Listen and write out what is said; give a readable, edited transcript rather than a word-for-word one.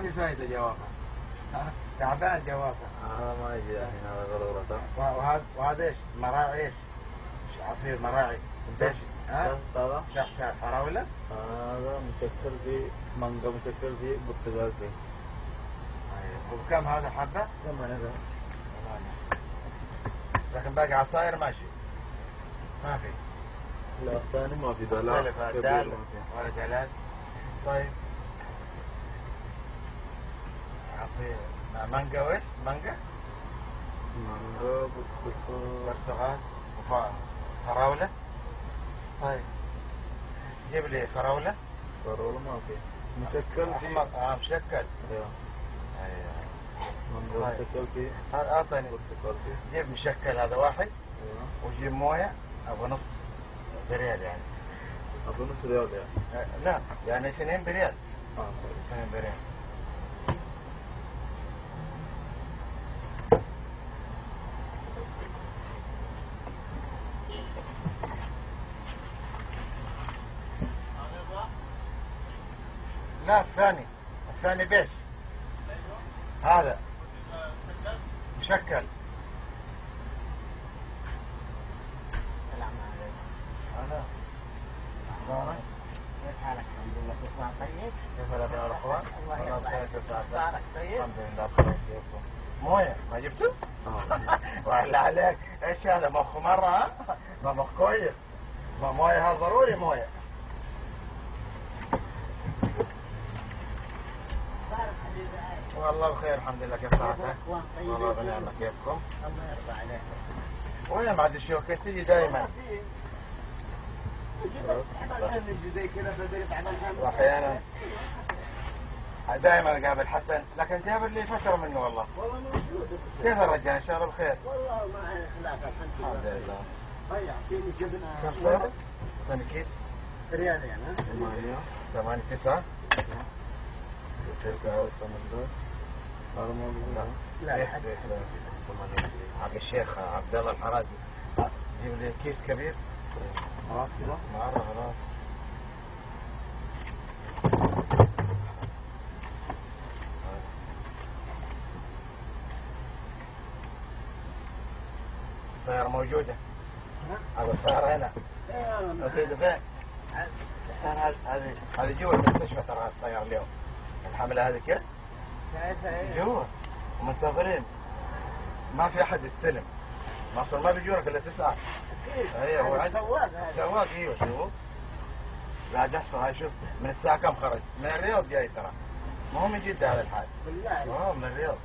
في فايدة جوابها. تعبان جوابها. ما يجي الحين هذا ضرورة. وهذا ايش؟ مراعي ايش؟ عصير مراعي. ايش؟ هذا شحشة فراولة؟ هذا مشكل في مانجا، مشكل في برتقال فيه. وبكم هذا حبة؟ 8. لكن باقي عصاير ماشي. ما في. لا الثاني ما في دلال. دال ولا دلال. طيب عصير مانجا وإيش؟ مانجا برتقال وفراولة. طيب جيب لي فراولة. فراولة ما في. مشكل في مشكل. ايوه. ايوه. مانجا مشكل في. اعطني. برتقال فيه. جيب مشكل هذا واحد. ايوه. وجيب موية ابو نص بريال يعني. ابو نص ريال يعني. لا يعني 2 بريال. 2 طيب. بريال. لا الثاني بيش. هذا مشكل. السلام عليكم. هذا كيف حالك؟ الحمد لله. تسمع طيب؟ كيف الأبناء والأخوات؟ الله يرضى. بخير. طيب؟ الحمد لله بخير. كيفكم؟ موية ما جبته؟ ولا عليك ايش هذا مخ مرة ها؟ ما مخ كويس. موية هذا ضروري موية. والله بخير الحمد لله. كيف صحتك؟ والله بنعمة. كيفكم؟ الله يرضى عليك. وين بعد الشوكة تجي دائما؟ واحيانا دائما اقابل حسن، لكن جابر لي فترة منه والله. والله موجود. كيف الرجال ان شاء الله بخير؟ والله ما خلاف الحمد لله. طيب اعطيني جبنة. كم صار؟ ثاني كيس؟ ريال يعني. 8 9 9 هذا موجود. لا عبد الشيخ عبد الله الحرازي جيب لي كيس كبير. خلاص كذا. مرة خلاص. السيارة موجودة. هذا السيارة هنا. رصيد فين؟ هذه جوا المستشفى ترى السيارة اليوم. الحملة هذه كيف؟ جوا ومنتظرين. ما في أحد يستلم. مصر ما بيجونك إلا 9. ايوه هو السواق. ايوه شوف. لا جحصر. هاي شوف من الساعة كم خرج؟ من الرياض جاي ترى. ما هو من جدة هذا الحال. بالله. من الرياض.